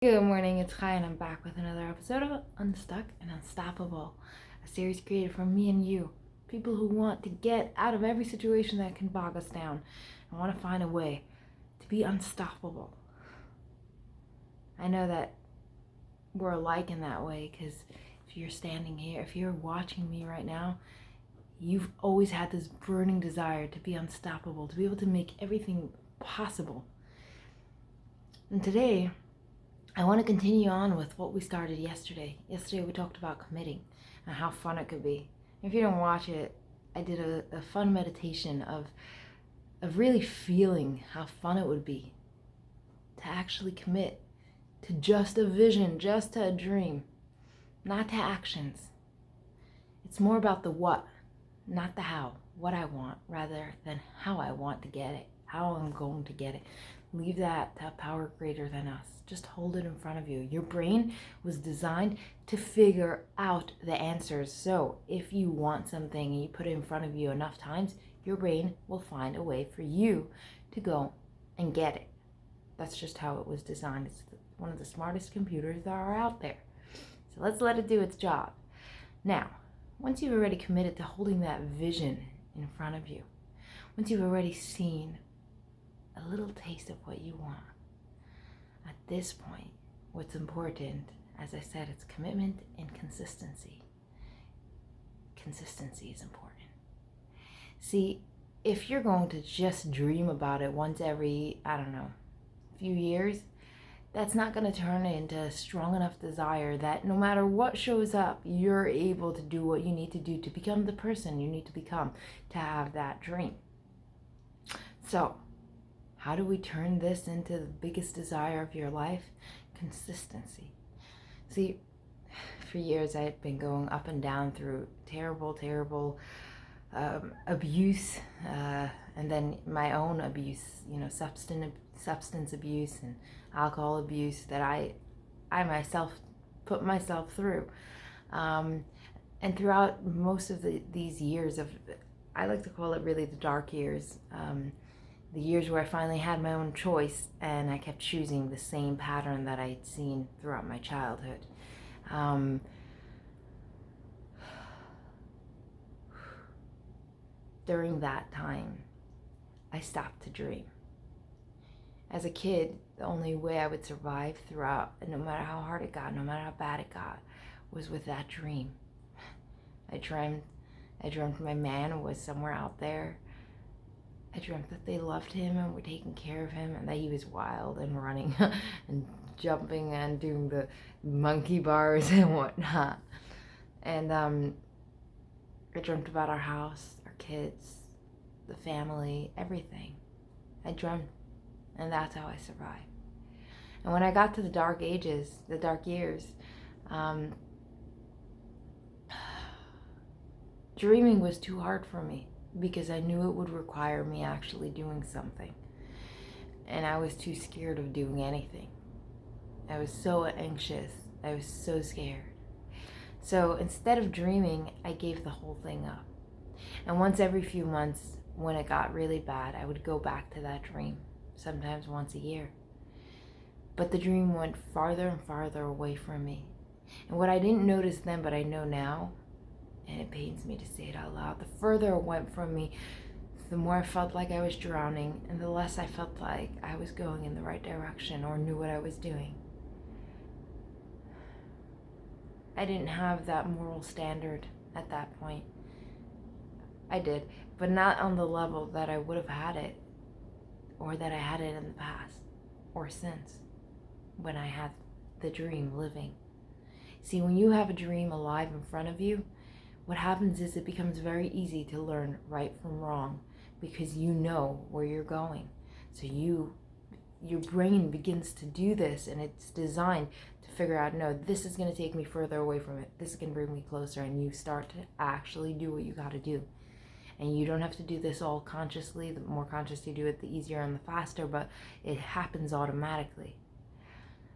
Good morning, it's Chaya and I'm back with another episode of Unstuck and Unstoppable, a series created for me and you, people who want to get out of every situation that can bog us down and want to find a way to be unstoppable. I know that we're alike in that way because if you're standing here, if you're watching me right now, you've always had this burning desire to be unstoppable, to be able to make everything possible. And today, I want to continue on with what we started yesterday. Yesterday we talked about committing and how fun it could be. If you don't watch it, I did a fun meditation of really feeling how fun it would be to actually commit to just a vision, just to a dream, not to actions. It's more about the what, not the how, what I want, rather than how I want to get it, how I'm going to get it. Leave that to a power greater than us. Just hold it in front of you. Your brain was designed to figure out the answers. So if you want something and you put it in front of you enough times, your brain will find a way for you to go and get it. That's just how it was designed. It's one of the smartest computers that are out there. So let's let it do its job. Now, once you've already committed to holding that vision in front of you, once you've already seen a little taste of what you want, at this point, what's important, as I said, it's commitment and consistency. Consistency is important. See, if you're going to just dream about it once every, few years, that's not going to turn into a strong enough desire that no matter what shows up, you're able to do what you need to do to become the person you need to become to have that dream. So, how do we turn this into the biggest desire of your life? Consistency. See, for years I had been going up and down through terrible abuse, and then my own abuse, substance abuse and alcohol abuse that I myself put myself through. And throughout most of these years of, I like to call it really the dark years, the years where I finally had my own choice and I kept choosing the same pattern that I'd seen throughout my childhood. During that time, I stopped to dream. As a kid, the only way I would survive throughout, no matter how hard it got, no matter how bad it got, was with that dream. I dreamt my man was somewhere out there. I dreamt that they loved him and were taking care of him and that he was wild and running and jumping and doing the monkey bars and whatnot. And I dreamt about our house, our kids, the family, everything. I dreamt, and that's how I survived. And when I got to the dark years, dreaming was too hard for me, because I knew it would require me actually doing something. And I was too scared of doing anything. I was so anxious. I was so scared. So instead of dreaming, I gave the whole thing up. And once every few months, when it got really bad, I would go back to that dream, sometimes once a year. But the dream went farther and farther away from me. And what I didn't notice then, but I know now, and it pains me to say it out loud, the further it went from me, the more I felt like I was drowning, and the less I felt like I was going in the right direction or knew what I was doing. I didn't have that moral standard at that point. I did, but not on the level that I would have had it, or that I had it in the past, or since, when I had the dream living. See, when you have a dream alive in front of you, what happens is it becomes very easy to learn right from wrong, because you know where you're going. So your brain begins to do this, and it's designed to figure out, no, this is going to take me further away from it. This is going to bring me closer, and you start to actually do what you got to do. And you don't have to do this all consciously. The more conscious you do it, the easier and the faster, but it happens automatically.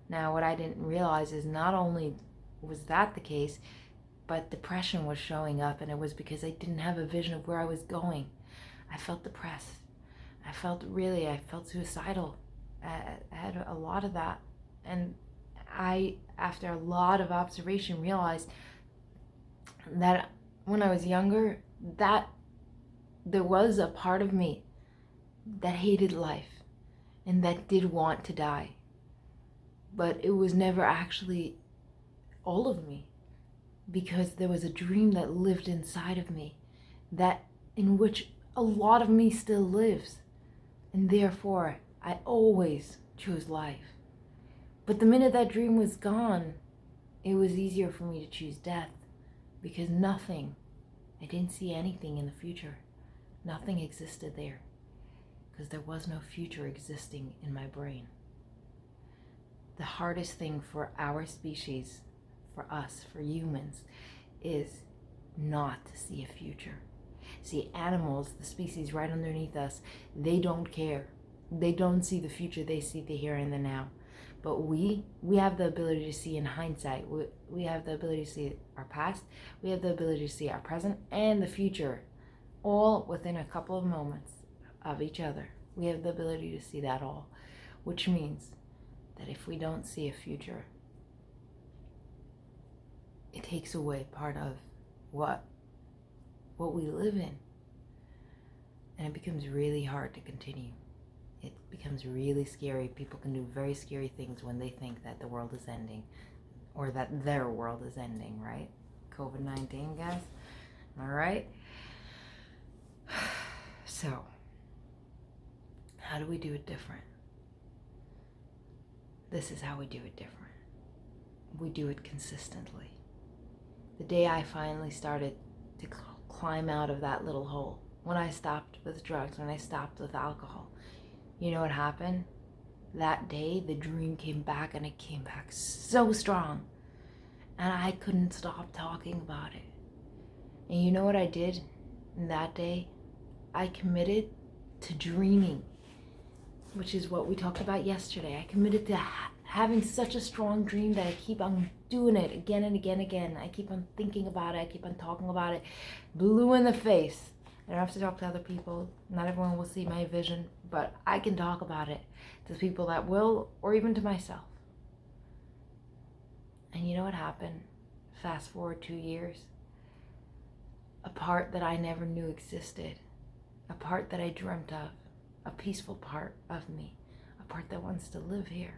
Now, what I didn't realize is not only was that the case, but depression was showing up, and it was because I didn't have a vision of where I was going. I felt depressed. I felt suicidal. I had a lot of that, and I, after a lot of observation, realized that when I was younger, that there was a part of me that hated life and that did want to die. But it was never actually all of me, because there was a dream that lived inside of me, that in which a lot of me still lives. And therefore, I always chose life. But the minute that dream was gone, it was easier for me to choose death, because I didn't see anything in the future. Nothing existed there, because there was no future existing in my brain. The hardest thing for our species, for us, for humans, is not to see a future. See, animals, the species right underneath us, they don't care. They don't see the future, they see the here and the now. But we have the ability to see in hindsight. We have the ability to see our past, we have the ability to see our present and the future, all within a couple of moments of each other. We have the ability to see that all, which means that if we don't see a future, it takes away part of what we live in. And it becomes really hard to continue. It becomes really scary. People can do very scary things when they think that the world is ending, or that their world is ending, right? COVID-19, guys. All right? So, how do we do it different? This is how we do it different. We do it consistently. The day I finally started to climb out of that little hole, when I stopped with drugs, when I stopped with alcohol, you know what happened? That day, the dream came back, and it came back so strong. And I couldn't stop talking about it. And you know what I did that day? I committed to dreaming, which is what we talked about yesterday. I committed to having such a strong dream that I keep on doing it again and again and again. I keep on thinking about it. I keep on talking about it. Blue in the face. I don't have to talk to other people. Not everyone will see my vision, but I can talk about it to people that will, or even to myself. And you know what happened? Fast forward 2 years. A part that I never knew existed. A part that I dreamt of. A peaceful part of me. A part that wants to live here.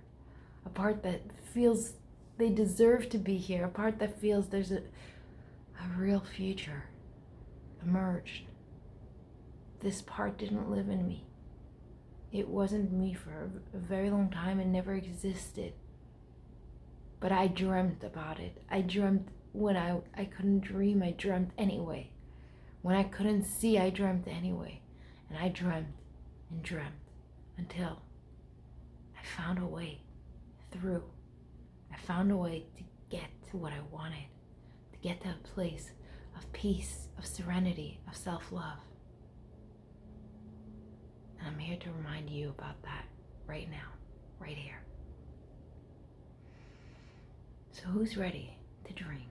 A part that feels they deserve to be here. A part that feels there's a real future emerged. This part didn't live in me. It wasn't me for a very long time and never existed. But I dreamt about it. I dreamt when I couldn't dream, I dreamt anyway. When I couldn't see, I dreamt anyway. And I dreamt and dreamt until I found a way through. I found a way to get to what I wanted, to get to a place of peace, of serenity, of self-love. And I'm here to remind you about that right now, right here. So who's ready to dream?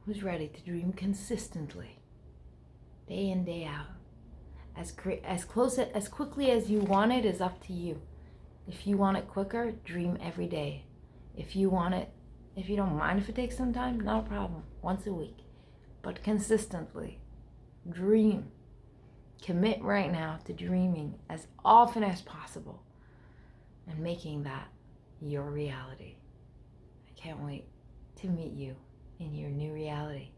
Who's ready to dream consistently, day in, day out? As quickly as you want it is up to you. If you want it quicker, dream every day. If you don't mind if it takes some time, not a problem, once a week. But consistently, dream. Commit right now to dreaming as often as possible and making that your reality. I can't wait to meet you in your new reality.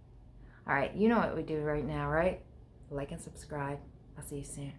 All right, you know what we do right now, right? Like and subscribe. I'll see you soon.